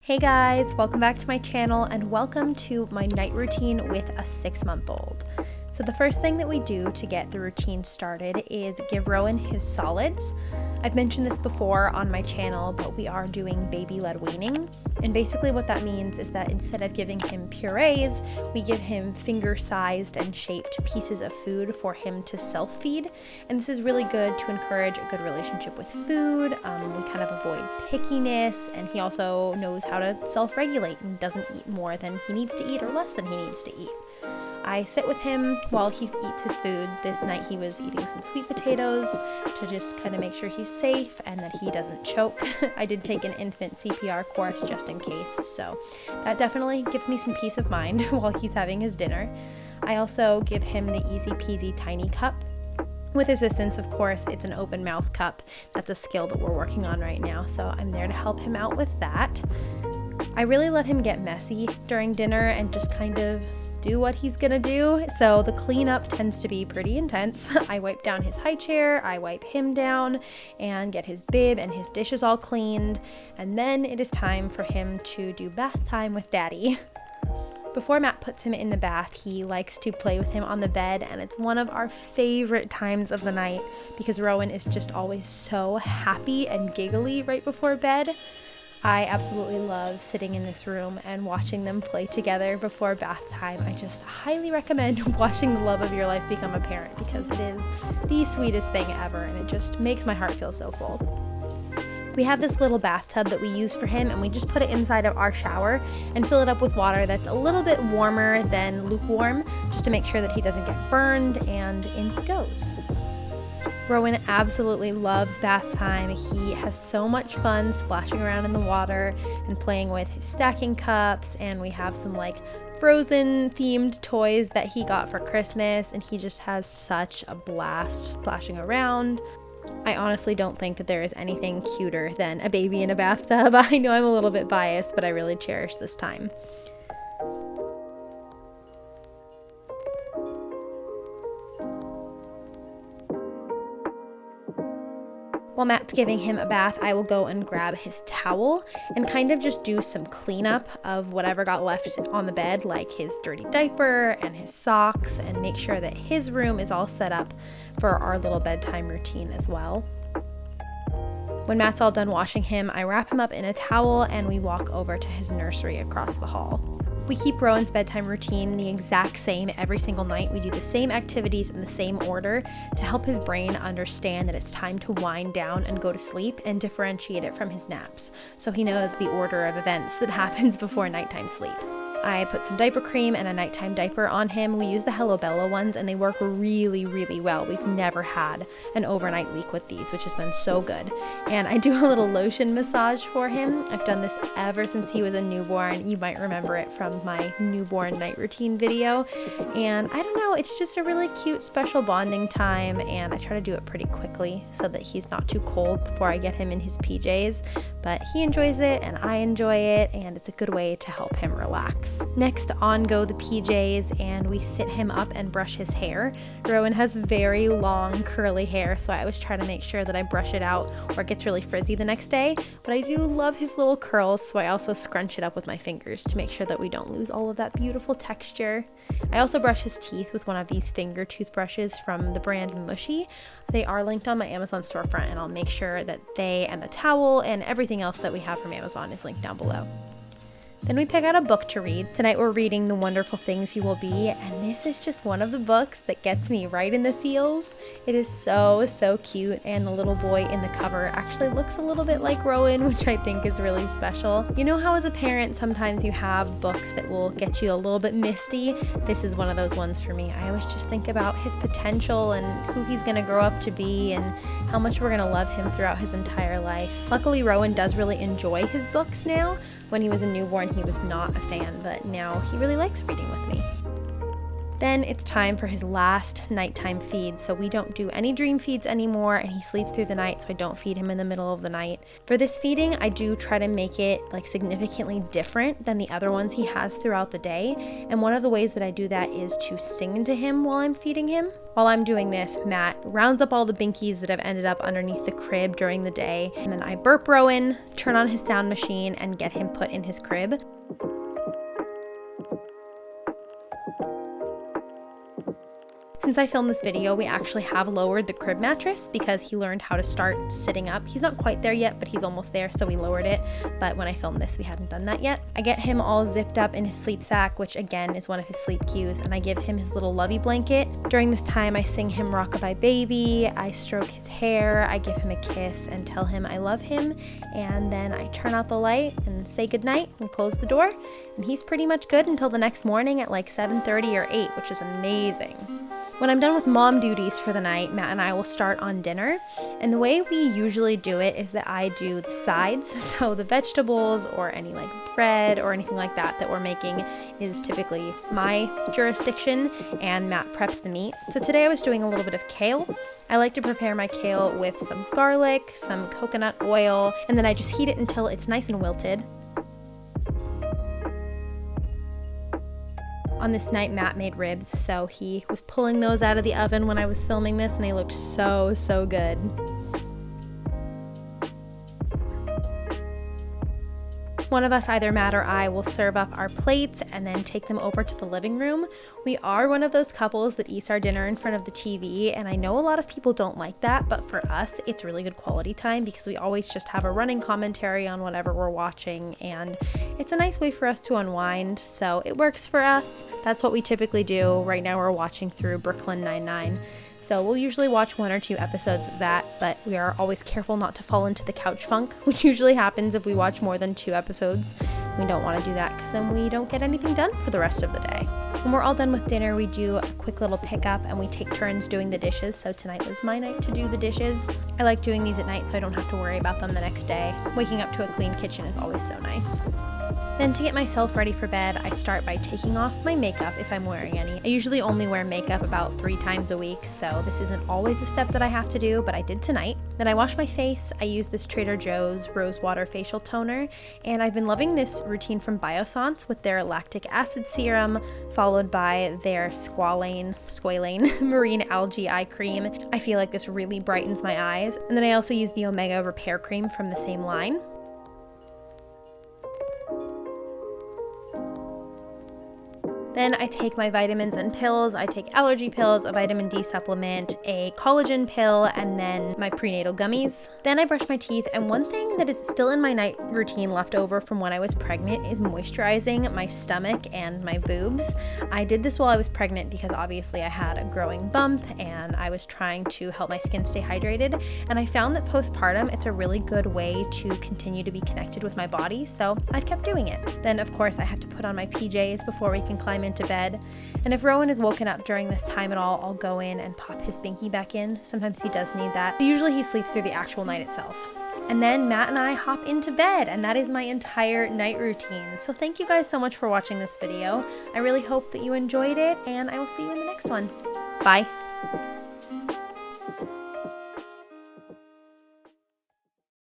Hey guys, welcome back to my channel and welcome to my night routine with a 6-month-old. So the first thing that we do to get the routine started is give Rowan his solids. I've mentioned this before on my channel, but we are doing baby-led weaning. And basically what that means is that instead of giving him purees, we give him finger-sized and shaped pieces of food for him to self-feed. And this is really good to encourage a good relationship with food. We kind of avoid pickiness, and he also knows how to self-regulate and doesn't eat more than he needs to eat or less than he needs to eat. I sit with him while he eats his food. This night he was eating some sweet potatoes to just kind of make sure he's safe and that he doesn't choke. I did take an infant CPR course just in case, so that definitely gives me some peace of mind while he's having his dinner. I also give him the easy peasy tiny cup. With assistance, of course. It's an open mouth cup. That's a skill that we're working on right now, so I'm there to help him out with that. I really let him get messy during dinner and just kind of do what he's gonna do. So the cleanup tends to be pretty intense. I wipe down his high chair, I wipe him down and get his bib and his dishes all cleaned, and then it is time for him to do bath time with Daddy. Before Matt puts him in the bath, he likes to play with him on the bed, and it's one of our favorite times of the night because Rowan is just always so happy and giggly right before bed. I absolutely love sitting in this room and watching them play together before bath time. I just highly recommend watching the love of your life become a parent because it is the sweetest thing ever and it just makes my heart feel so full. We have this little bathtub that we use for him, and we just put it inside of our shower and fill it up with water that's a little bit warmer than lukewarm just to make sure that he doesn't get burned, and in he goes. Rowan absolutely loves bath time. He has so much fun splashing around in the water and playing with his stacking cups, and we have some like Frozen themed toys that he got for Christmas, and he just has such a blast splashing around. I honestly don't think that there is anything cuter than a baby in a bathtub. I know I'm a little bit biased, but I really cherish this time. While Matt's giving him a bath, I will go and grab his towel and kind of just do some cleanup of whatever got left on the bed, like his dirty diaper and his socks, and make sure that his room is all set up for our little bedtime routine as well. When Matt's all done washing him, I wrap him up in a towel and we walk over to his nursery across the hall. We keep Rowan's bedtime routine the exact same every single night. We do the same activities in the same order to help his brain understand that it's time to wind down and go to sleep and differentiate it from his naps, so he knows the order of events that happens before nighttime sleep. I put some diaper cream and a nighttime diaper on him. We use the Hello Bella ones and they work really, really well. We've never had an overnight leak with these, which has been so good. And I do a little lotion massage for him. I've done this ever since he was a newborn. You might remember it from my newborn night routine video. And I don't know, it's just a really cute special bonding time, and I try to do it pretty quickly so that he's not too cold before I get him in his PJs. But he enjoys it and I enjoy it, and it's a good way to help him relax. Next, on go the PJs, and we sit him up and brush his hair. Rowan has very long curly hair, so I always try to make sure that I brush it out or it gets really frizzy the next day, but I do love his little curls, so I also scrunch it up with my fingers to make sure that we don't lose all of that beautiful texture. I also brush his teeth with one of these finger toothbrushes from the brand Mushy. They are linked on my Amazon storefront, and I'll make sure that they and the towel and everything else that we have from Amazon is linked down below. Then we pick out a book to read. Tonight we're reading The Wonderful Things You Will Be, and this is just one of the books that gets me right in the feels. It is so, so cute, and the little boy in the cover actually looks a little bit like Rowan, which I think is really special. You know how as a parent sometimes you have books that will get you a little bit misty? This is one of those ones for me. I always just think about his potential and who he's going to grow up to be and how much we're going to love him throughout his entire life. Luckily, Rowan does really enjoy his books now. When he was a newborn, he was not a fan, but now he really likes reading with me. Then it's time for his last nighttime feed, so we don't do any dream feeds anymore, and he sleeps through the night, so I don't feed him in the middle of the night. For this feeding, I do try to make it like significantly different than the other ones he has throughout the day, and one of the ways that I do that is to sing to him while I'm feeding him. While I'm doing this, Matt rounds up all the binkies that have ended up underneath the crib during the day, and then I burp Rowan, turn on his sound machine, and get him put in his crib. Since I filmed this video, we actually have lowered the crib mattress because he learned how to start sitting up. He's not quite there yet, but he's almost there, so we lowered it. But when I filmed this, we hadn't done that yet. I get him all zipped up in his sleep sack, which again is one of his sleep cues, and I give him his little lovey blanket. During this time, I sing him Rockabye Baby, I stroke his hair, I give him a kiss and tell him I love him, and then I turn out the light and say goodnight and close the door, and he's pretty much good until the next morning at like 7:30 or 8, which is amazing. When I'm done with mom duties for the night, Matt and I will start on dinner, and the way we usually do it is that I do the sides, so the vegetables or any like bread or anything like that we're making is typically my jurisdiction, and Matt preps the meat. So today I was doing a little bit of kale. I like to prepare my kale with some garlic, some coconut oil, and then I just heat it until it's nice and wilted. On this night, Matt made ribs, so he was pulling those out of the oven when I was filming this, and they looked so, so good. One of us, either Matt or I, will serve up our plates and then take them over to the living room. We are one of those couples that eats our dinner in front of the TV, and I know a lot of people don't like that, but for us, it's really good quality time because we always just have a running commentary on whatever we're watching, and it's a nice way for us to unwind, so it works for us. That's what we typically do. Right now we're watching through Brooklyn Nine-Nine. So we'll usually watch 1 or 2 episodes of that, but we are always careful not to fall into the couch funk, which usually happens if we watch more than 2 episodes. We don't want to do that because then we don't get anything done for the rest of the day. When we're all done with dinner, we do a quick little pickup and we take turns doing the dishes. So tonight was my night to do the dishes. I like doing these at night so I don't have to worry about them the next day. Waking up to a clean kitchen is always so nice. Then to get myself ready for bed, I start by taking off my makeup if I'm wearing any. I usually only wear makeup about 3 times a week, so this isn't always a step that I have to do, but I did tonight. Then I wash my face. I use this Trader Joe's Rose Water Facial Toner, and I've been loving this routine from Biossance with their lactic acid serum, followed by their squalane marine algae eye cream. I feel like this really brightens my eyes. And then I also use the Omega Repair Cream from the same line. Then I take my vitamins and pills. I take allergy pills, a vitamin D supplement, a collagen pill, and then my prenatal gummies. Then I brush my teeth, and one thing that is still in my night routine left over from when I was pregnant is moisturizing my stomach and my boobs. I did this while I was pregnant because obviously I had a growing bump and I was trying to help my skin stay hydrated, and I found that postpartum it's a really good way to continue to be connected with my body, so I've kept doing it. Then of course I have to put on my PJs before we can climb into bed, and if Rowan is woken up during this time at all, I'll go in and pop his binky back in. Sometimes he does need that. But usually he sleeps through the actual night itself. And then Matt and I hop into bed, and that is my entire night routine. So thank you guys so much for watching this video. I really hope that you enjoyed it, and I will see you in the next one. Bye.